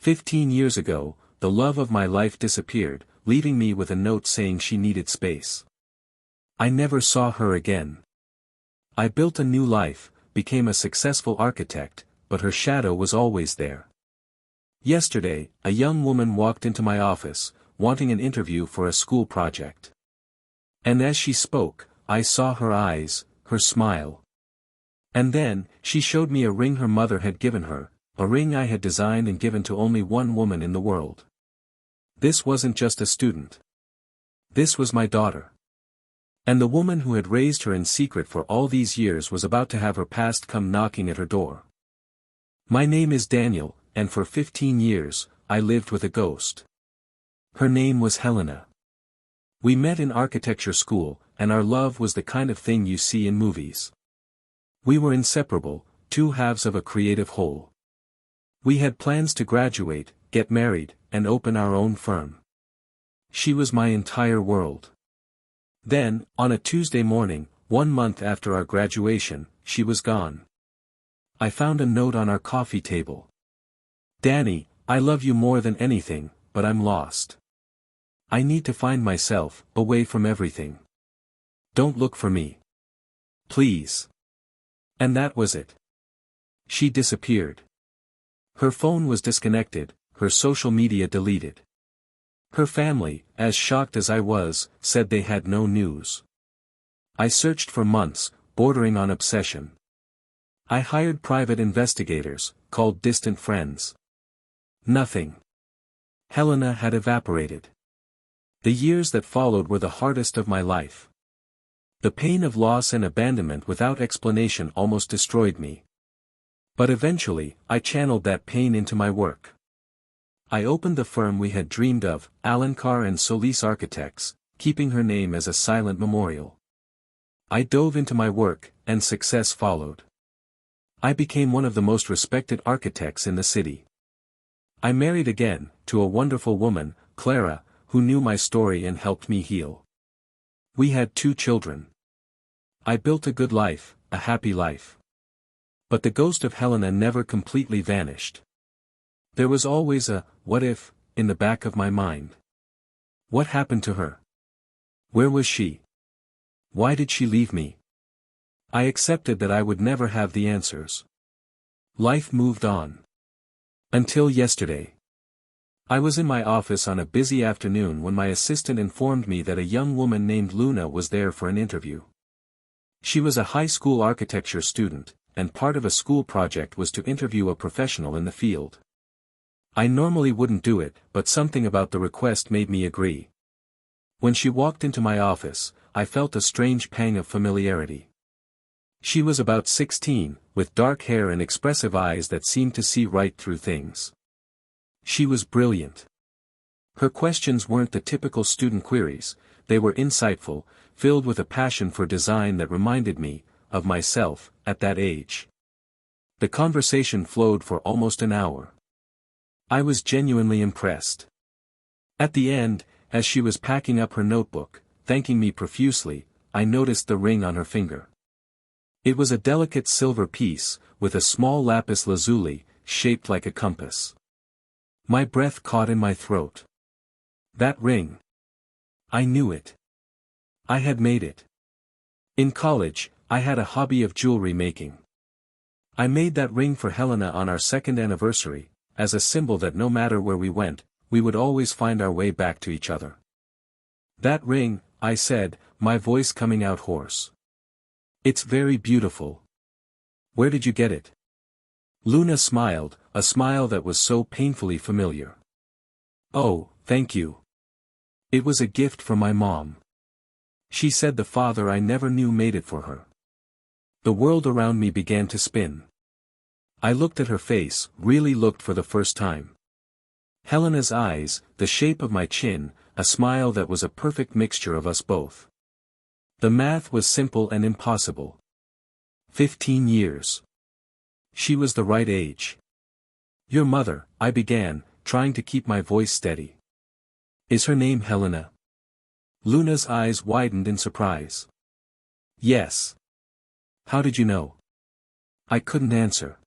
15 years ago, the love of my life disappeared, leaving me with a note saying she needed space. I never saw her again. I built a new life, became a successful architect, but her shadow was always there. Yesterday, a young woman walked into my office, wanting an interview for a school project. And as she spoke, I saw her eyes, her smile. And then, she showed me a ring her mother had given her, a ring I had designed and given to only one woman in the world. This wasn't just a student. This was my daughter. And the woman who had raised her in secret for all these years was about to have her past come knocking at her door. My name is Daniel, and for 15 years, I lived with a ghost. Her name was Helena. We met in architecture school, and our love was the kind of thing you see in movies. We were inseparable, two halves of a creative whole. We had plans to graduate, get married, and open our own firm. She was my entire world. Then, on a Tuesday morning, 1 month after our graduation, she was gone. I found a note on our coffee table. Danny, I love you more than anything, but I'm lost. I need to find myself, away from everything. Don't look for me. Please. And that was it. She disappeared. Her phone was disconnected, her social media deleted. Her family, as shocked as I was, said they had no news. I searched for months, bordering on obsession. I hired private investigators, called distant friends. Nothing. Helena had evaporated. The years that followed were the hardest of my life. The pain of loss and abandonment without explanation almost destroyed me. But eventually, I channeled that pain into my work. I opened the firm we had dreamed of, Alencar and Solis Architects, keeping her name as a silent memorial. I dove into my work, and success followed. I became one of the most respected architects in the city. I married again, to a wonderful woman, Clara, who knew my story and helped me heal. We had 2 children. I built a good life, a happy life. But the ghost of Helena never completely vanished. There was always a, what if, in the back of my mind. What happened to her? Where was she? Why did she leave me? I accepted that I would never have the answers. Life moved on. Until yesterday. I was in my office on a busy afternoon when my assistant informed me that a young woman named Luna was there for an interview. She was a high school architecture student, and part of a school project was to interview a professional in the field. I normally wouldn't do it, but something about the request made me agree. When she walked into my office, I felt a strange pang of familiarity. She was about 16, with dark hair and expressive eyes that seemed to see right through things. She was brilliant. Her questions weren't the typical student queries, they were insightful, filled with a passion for design that reminded me, of myself, at that age. The conversation flowed for almost an hour. I was genuinely impressed. At the end, as she was packing up her notebook, thanking me profusely, I noticed the ring on her finger. It was a delicate silver piece, with a small lapis lazuli, shaped like a compass. My breath caught in my throat. That ring. I knew it. I had made it. In college, I had a hobby of jewelry making. I made that ring for Helena on our 2nd anniversary, as a symbol that no matter where we went, we would always find our way back to each other. That ring, I said, my voice coming out hoarse. It's very beautiful. Where did you get it? Luna smiled, a smile that was so painfully familiar. Oh, thank you. It was a gift from my mom. She said the father I never knew made it for her. The world around me began to spin. I looked at her face, really looked for the first time. Helena's eyes, the shape of my chin, a smile that was a perfect mixture of us both. The math was simple and impossible. 15 years. She was the right age. Your mother, I began, trying to keep my voice steady. Is her name Helena? Luna's eyes widened in surprise. Yes. How did you know? I couldn't answer.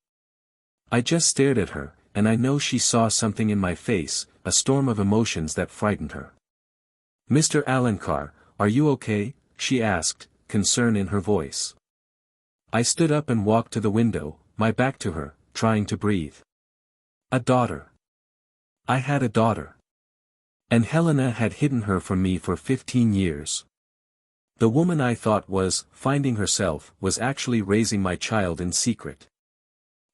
I just stared at her, and I know she saw something in my face, a storm of emotions that frightened her. "Mr. Alencar, are you okay?" she asked, concern in her voice. I stood up and walked to the window, my back to her, trying to breathe. A daughter. I had a daughter. And Helena had hidden her from me for 15 years. The woman I thought was finding herself was actually raising my child in secret.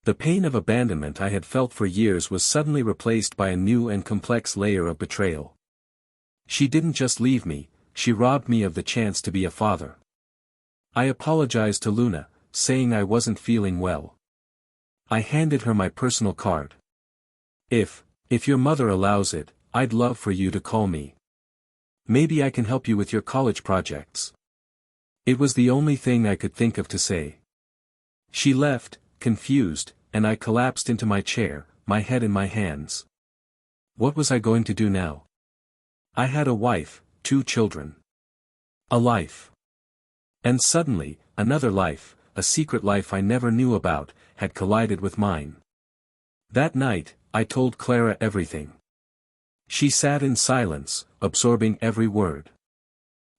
The pain of abandonment I had felt for years was suddenly replaced by a new and complex layer of betrayal. She didn't just leave me, she robbed me of the chance to be a father. I apologized to Luna, saying I wasn't feeling well. I handed her my personal card. If your mother allows it, I'd love for you to call me. Maybe I can help you with your college projects." It was the only thing I could think of to say. She left, confused, and I collapsed into my chair, my head in my hands. What was I going to do now? I had a wife, 2 children. A life. And suddenly, another life, a secret life I never knew about, had collided with mine. That night, I told Clara everything. She sat in silence, absorbing every word.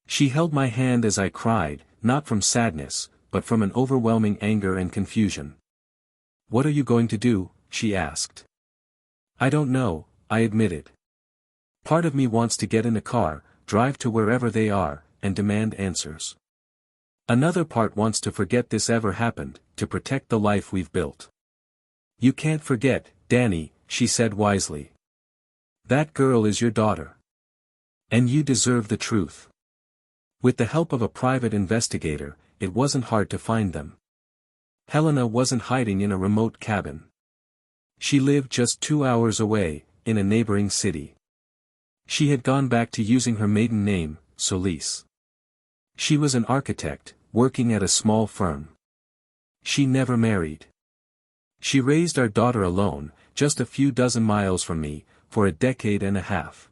She held my hand as I cried, not from sadness, but from an overwhelming anger and confusion. "What are you going to do?" she asked. "I don't know," I admitted. Part of me wants to get in a car, drive to wherever they are, and demand answers. Another part wants to forget this ever happened, to protect the life we've built. "You can't forget, Danny," she said wisely. "That girl is your daughter. And you deserve the truth." With the help of a private investigator, it wasn't hard to find them. Helena wasn't hiding in a remote cabin. She lived just 2 hours away, in a neighboring city. She had gone back to using her maiden name, Solis. She was an architect, working at a small firm. She never married. She raised our daughter alone, just a few dozen miles from me, for a decade and a half.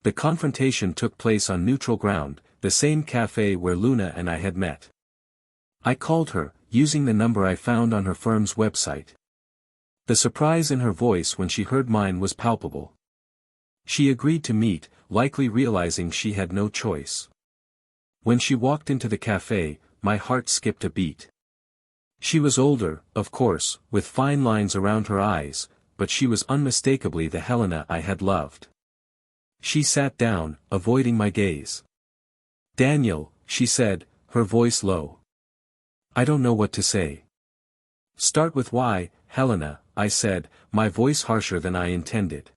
The confrontation took place on neutral ground, the same cafe where Luna and I had met. I called her, using the number I found on her firm's website. The surprise in her voice when she heard mine was palpable. She agreed to meet, likely realizing she had no choice. When she walked into the cafe, my heart skipped a beat. She was older, of course, with fine lines around her eyes, but she was unmistakably the Helena I had loved. She sat down, avoiding my gaze. "Daniel," she said, her voice low. "I don't know what to say." "Start with why, Helena," I said, my voice harsher than I intended.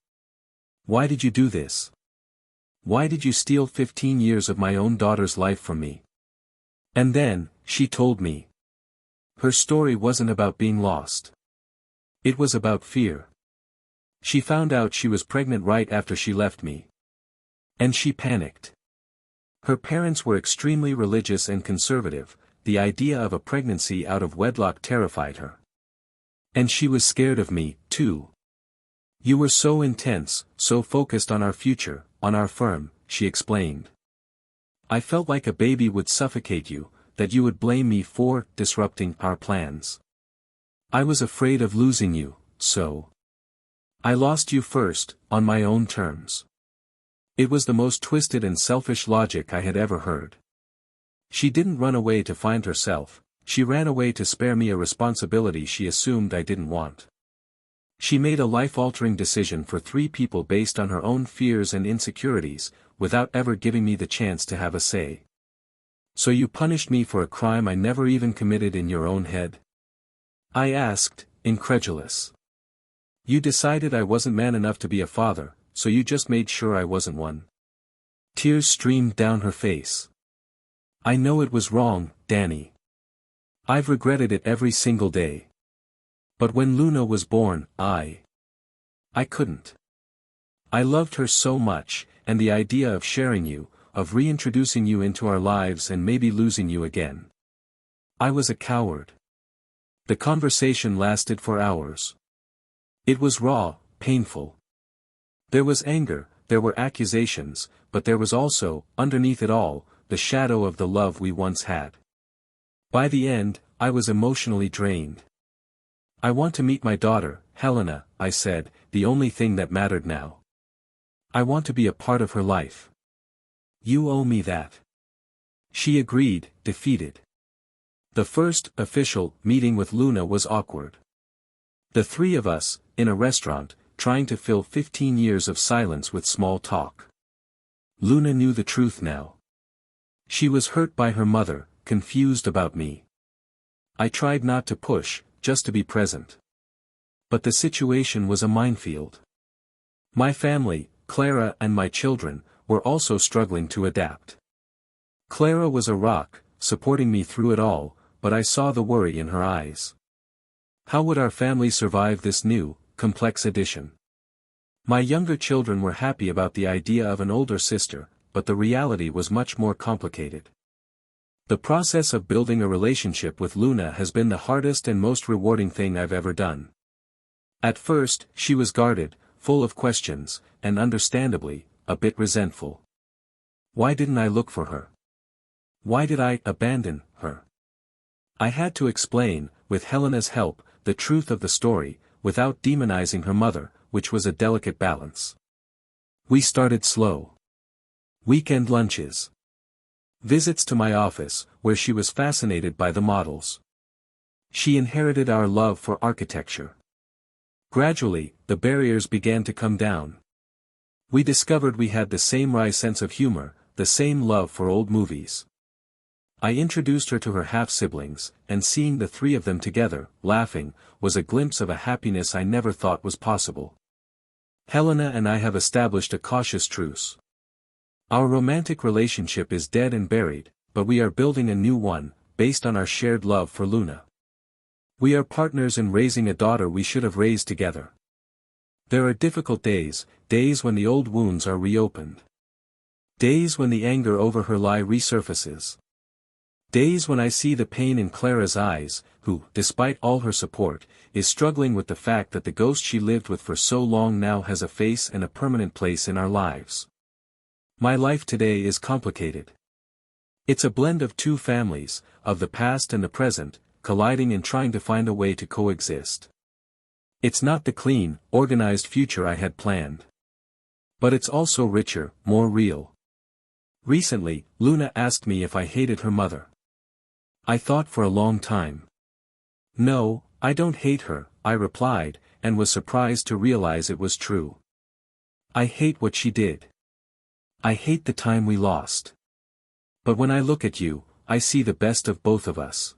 "Why did you do this? Why did you steal 15 years of my own daughter's life from me?" And then, she told me. Her story wasn't about being lost. It was about fear. She found out she was pregnant right after she left me. And she panicked. Her parents were extremely religious and conservative, the idea of a pregnancy out of wedlock terrified her. And she was scared of me, too. "You were so intense, so focused on our future, on our firm," she explained. "I felt like a baby would suffocate you, that you would blame me for disrupting our plans. I was afraid of losing you, so I lost you first, on my own terms." It was the most twisted and selfish logic I had ever heard. She didn't run away to find herself, she ran away to spare me a responsibility she assumed I didn't want. She made a life-altering decision for 3 people based on her own fears and insecurities, without ever giving me the chance to have a say. "So you punished me for a crime I never even committed in your own head?" I asked, incredulous. "You decided I wasn't man enough to be a father, so you just made sure I wasn't one." Tears streamed down her face. "I know it was wrong, Danny. I've regretted it every single day. But when Luna was born, I couldn't. I loved her so much, and the idea of sharing you, of reintroducing you into our lives and maybe losing you again. I was a coward." The conversation lasted for hours. It was raw, painful. There was anger, there were accusations, but there was also, underneath it all, the shadow of the love we once had. By the end, I was emotionally drained. "I want to meet my daughter," Helena," I said, "the only thing that mattered now. I want to be a part of her life. You owe me that." She agreed, defeated. The first official meeting with Luna was awkward. The three of us, in a restaurant, trying to fill 15 years of silence with small talk. Luna knew the truth now. She was hurt by her mother, confused about me. I tried not to push, just to be present. But the situation was a minefield. My family, Clara and my children, were also struggling to adapt. Clara was a rock, supporting me through it all, but I saw the worry in her eyes. How would our family survive this new, complex addition? My younger children were happy about the idea of an older sister, but the reality was much more complicated. The process of building a relationship with Luna has been the hardest and most rewarding thing I've ever done. At first, she was guarded, full of questions, and understandably, a bit resentful. Why didn't I look for her? Why did I abandon her? I had to explain, with Helena's help, the truth of the story, without demonizing her mother, which was a delicate balance. We started slow. Weekend lunches. Visits to my office, where she was fascinated by the models. She inherited our love for architecture. Gradually, the barriers began to come down. We discovered we had the same wry sense of humor, the same love for old movies. I introduced her to her half-siblings, and seeing the three of them together, laughing, was a glimpse of a happiness I never thought was possible. Helena and I have established a cautious truce. Our romantic relationship is dead and buried, but we are building a new one, based on our shared love for Luna. We are partners in raising a daughter we should have raised together. There are difficult days, days when the old wounds are reopened. Days when the anger over her lie resurfaces. Days when I see the pain in Clara's eyes, who, despite all her support, is struggling with the fact that the ghost she lived with for so long now has a face and a permanent place in our lives. My life today is complicated. It's a blend of two families, of the past and the present, colliding and trying to find a way to coexist. It's not the clean, organized future I had planned. But it's also richer, more real. Recently, Luna asked me if I hated her mother. I thought for a long time. No, I don't hate her, I replied, and was surprised to realize it was true. I hate what she did. I hate the time we lost. But when I look at you, I see the best of both of us.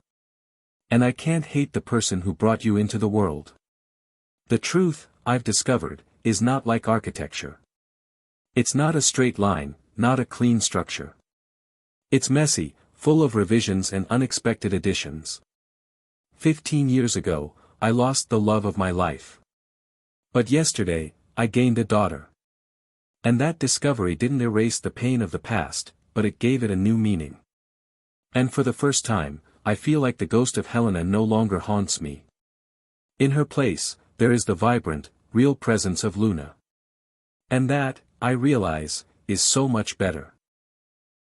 And I can't hate the person who brought you into the world. The truth, I've discovered, is not like architecture. It's not a straight line, not a clean structure. It's messy, full of revisions and unexpected additions. 15 years ago, I lost the love of my life. But yesterday, I gained a daughter. And that discovery didn't erase the pain of the past, but it gave it a new meaning. And for the first time, I feel like the ghost of Helena no longer haunts me. In her place, there is the vibrant, real presence of Luna. And that, I realize, is so much better.